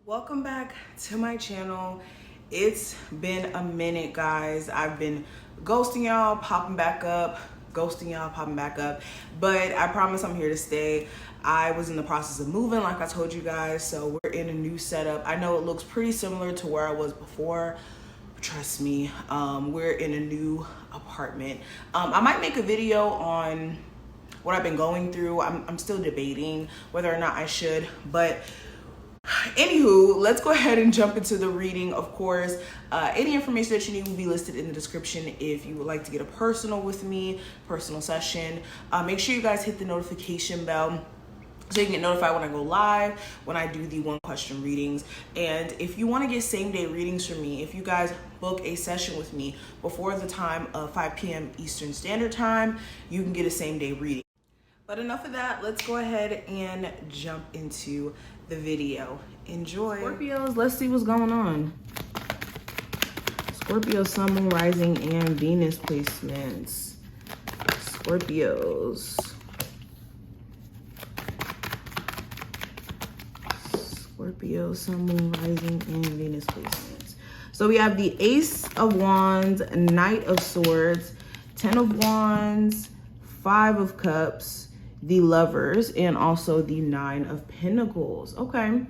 Welcome back to my channel. It's been a minute, guys. I've been ghosting y'all, popping back up, but I promise I'm here to stay. I was in the process of moving, like I told you guys, so we're in a new setup. I know it looks pretty similar to where I was before, but trust me, we're in a new apartment. I might make a video on what I've been going through. I'm still debating whether or not I should, but anywho, let's go ahead and jump into the reading. Of course, any information that you need will be listed in the description. If you would like to get a personal with me, personal session, make sure you guys hit the notification bell so you can get notified when I go live, when I do the 1-question readings. And if you want to get same day readings from me, if you guys book a session with me before the time of 5 p.m. Eastern Standard Time, you can get a same day reading. But enough of that, let's go ahead and jump into the video. Enjoy. Scorpios, let's see what's going on. Scorpio, Sun, Moon, Rising, and Venus placements. Scorpios. Scorpio, Sun, Moon, Rising, and Venus placements. So we have the Ace of Wands, Knight of Swords, 10 of Wands, 5 of Cups, the Lovers, and also the 9 of Pentacles. Okay.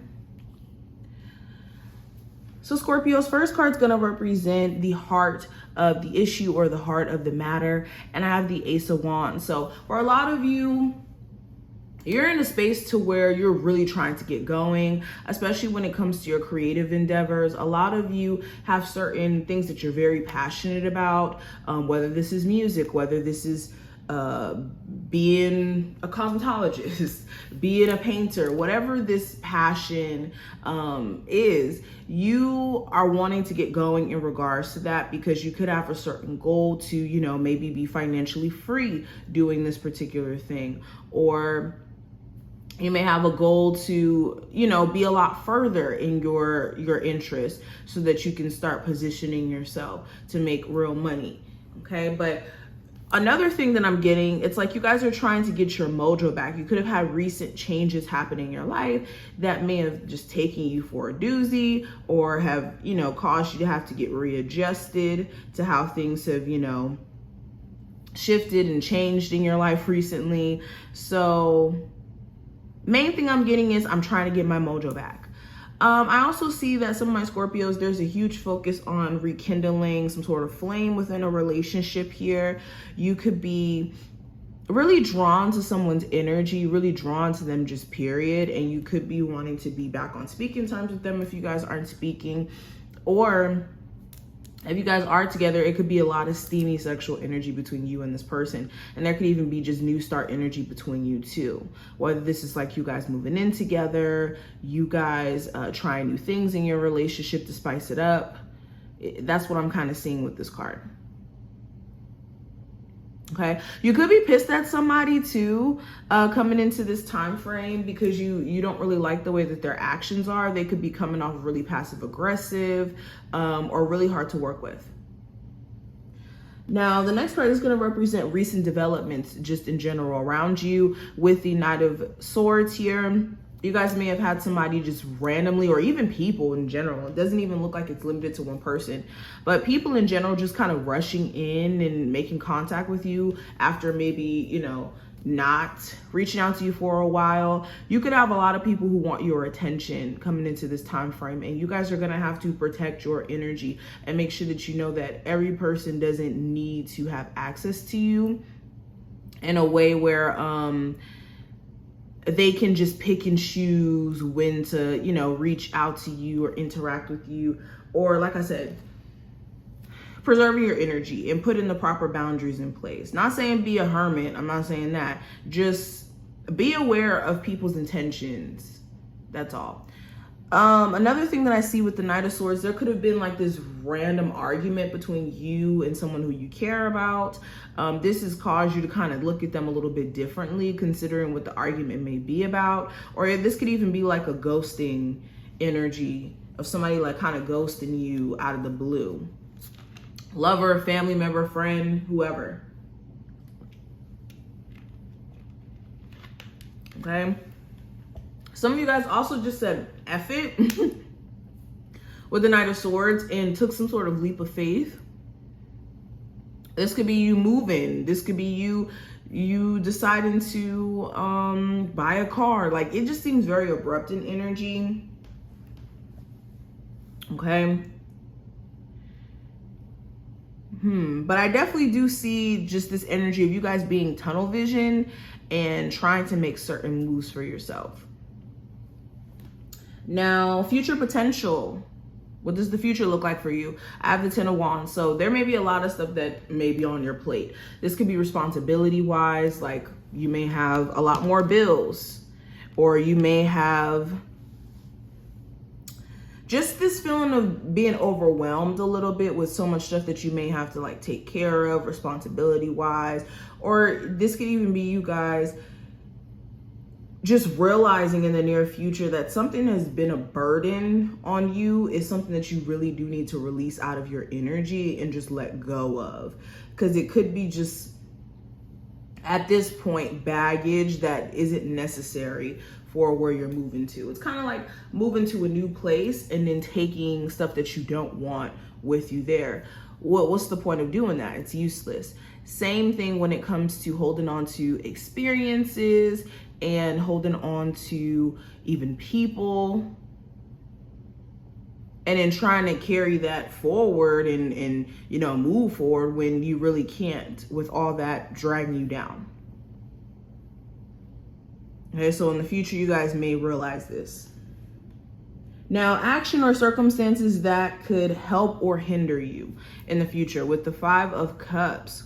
So Scorpio's first card's going to represent the heart of the issue or the heart of the matter. And I have the Ace of Wands. So for a lot of you, you're in a space to where you're really trying to get going, especially when it comes to your creative endeavors. A lot of you have certain things that you're very passionate about, whether this is music, whether this is being a cosmetologist, being a painter, whatever this passion is, you are wanting to get going in regards to that because you could have a certain goal to, you know, maybe be financially free doing this particular thing, or you may have a goal to, you know, be a lot further in your interest so that you can start positioning yourself to make real money. Okay, but another thing that I'm getting, it's like you guys are trying to get your mojo back. You could have had recent changes happen in your life that may have just taken you for a doozy, or have, you know, caused you to have to get readjusted to how things have, you know, shifted and changed in your life recently. So main thing I'm getting is I'm trying to get my mojo back. I also see that some of my Scorpios, there's a huge focus on rekindling some sort of flame within a relationship here. You could be really drawn to someone's energy, really drawn to them just period. And you could be wanting to be back on speaking terms with them if you guys aren't speaking. Or if you guys are together, it could be a lot of steamy sexual energy between you and this person. And there could even be just new start energy between you two. Whether this is like you guys moving in together, you guys trying new things in your relationship to spice it up. That's what I'm kind of seeing with this card. Okay, you could be pissed at somebody too coming into this time frame because you don't really like the way that their actions are. They could be coming off really passive aggressive or really hard to work with. Now, the next card is going to represent recent developments just in general around you with the Knight of Swords here. You guys may have had somebody just randomly, or even people in general. It doesn't even look like it's limited to one person, but people in general just kind of rushing in and making contact with you after maybe, you know, not reaching out to you for a while. You could have a lot of people who want your attention coming into this time frame, and you guys are going to have to protect your energy and make sure that you know that every person doesn't need to have access to you in a way where they can just pick and choose when to, you know, reach out to you or interact with you. Or like I said, preserving your energy and putting the proper boundaries in place. Not saying be a hermit, I'm not saying that. Just be aware of people's intentions. That's all. Another thing that I see with the Knight of Swords, there could have been like this random argument between you and someone who you care about. This has caused you to kind of look at them a little bit differently, considering what the argument may be about. Or this could even be like a ghosting energy of somebody like kind of ghosting you out of the blue. Lover, family member, friend, whoever. Okay. Some of you guys also just said F it. with the Knight of Swords and took some sort of leap of faith. This could be you moving. This could be you deciding to buy a car. Like, it just seems very abrupt in energy. Okay. But I definitely do see just this energy of you guys being tunnel vision and trying to make certain moves for yourself. Now, future potential. What does the future look like for you? I have the 10 of Wands. So there may be a lot of stuff that may be on your plate. This could be responsibility wise, like you may have a lot more bills, or you may have just this feeling of being overwhelmed a little bit with so much stuff that you may have to like take care of responsibility wise. Or this could even be you guys just realizing in the near future that something has been a burden on you is something that you really do need to release out of your energy and just let go of. Because it could be just, at this point, baggage that isn't necessary for where you're moving to. It's kind of like moving to a new place and then taking stuff that you don't want with you there. What's the point of doing that? It's useless. Same thing when it comes to holding on to experiences and holding on to even people, and then trying to carry that forward and you know, move forward when you really can't, with all that dragging you down. Okay, so in the future, you guys may realize this. Now, action or circumstances that could help or hinder you in the future with the 5 of Cups.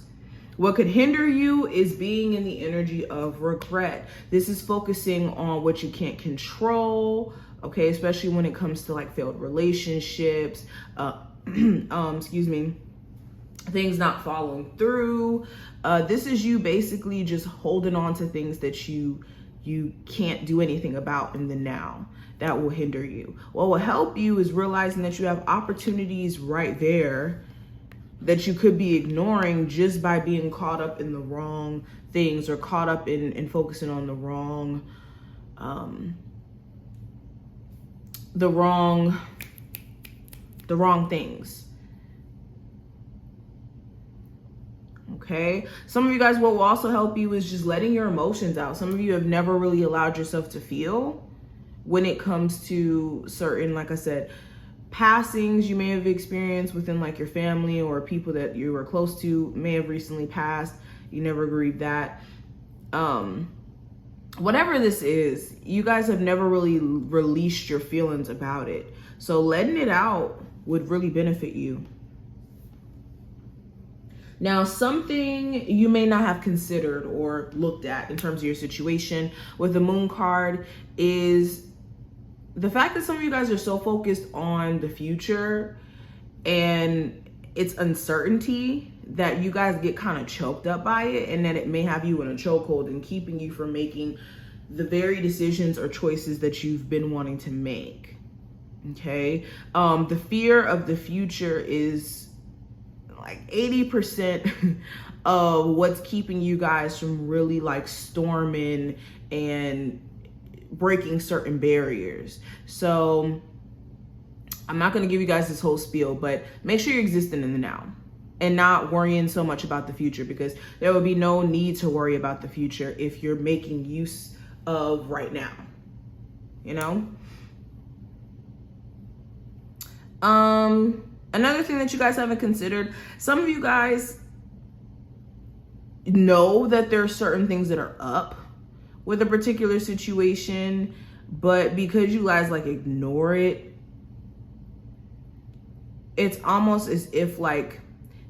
What could hinder you is being in the energy of regret. This is focusing on what you can't control, okay, especially when it comes to like failed relationships, excuse me, things not following through. This is you basically just holding on to things that you can't do anything about in the now. That will hinder you. What will help you is realizing that you have opportunities right there that you could be ignoring just by being caught up in the wrong things, or caught up in focusing on the wrong things. Okay, some of you guys, what will also help you is just letting your emotions out. Some of you have never really allowed yourself to feel when it comes to certain, like I said, passings you may have experienced within like your family, or people that you were close to may have recently passed. You never grieved that. Whatever this is, you guys have never really released your feelings about it. So letting it out would really benefit you. Now, something you may not have considered or looked at in terms of your situation with the Moon card is the fact that some of you guys are so focused on the future and its uncertainty that you guys get kind of choked up by it, and that it may have you in a chokehold and keeping you from making the very decisions or choices that you've been wanting to make. Okay. The fear of the future is like 80% of what's keeping you guys from really like storming and breaking certain barriers. So I'm not going to give you guys this whole spiel, but make sure you're existing in the now and not worrying so much about the future, because there will be no need to worry about the future if you're making use of right now, you know? Another thing that you guys haven't considered, some of you guys know that there are certain things that are up with a particular situation, but because you guys like ignore it, it's almost as if like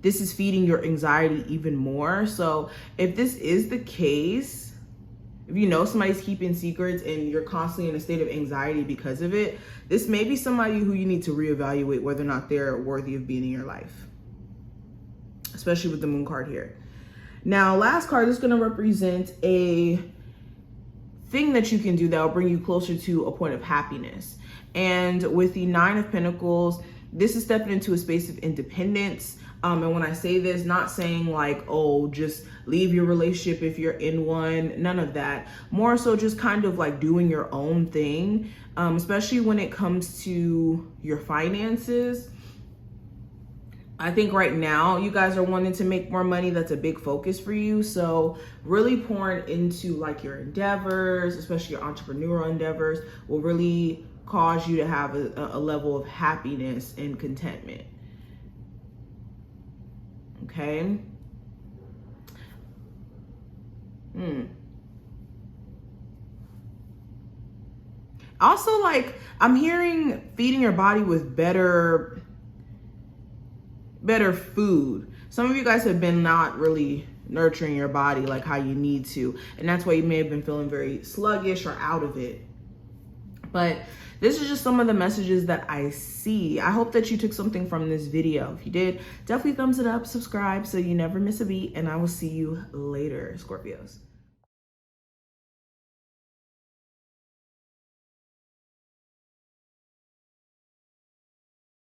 this is feeding your anxiety even more. So if this is the case, if you know somebody's keeping secrets and you're constantly in a state of anxiety because of it, this may be somebody who you need to reevaluate whether or not they're worthy of being in your life, especially with the Moon card here. Now, last card is going to represent a thing that you can do that will bring you closer to a point of happiness. And with the 9 of Pentacles, this is stepping into a space of independence. And when I say this, not saying like, oh, just leave your relationship if you're in one, none of that. More so just kind of like doing your own thing, especially when it comes to your finances. I think right now you guys are wanting to make more money. That's a big focus for you. So really pouring into like your endeavors, especially your entrepreneurial endeavors, will really cause you to have a level of happiness and contentment. Okay. Also, like, I'm hearing feeding your body with better food. Some of you guys have been not really nurturing your body like how you need to, and that's why you may have been feeling very sluggish or out of it. But this is just some of the messages that I see. I hope that you took something from this video. If you did, definitely thumbs it up, subscribe so you never miss a beat, and I will see you later, Scorpios.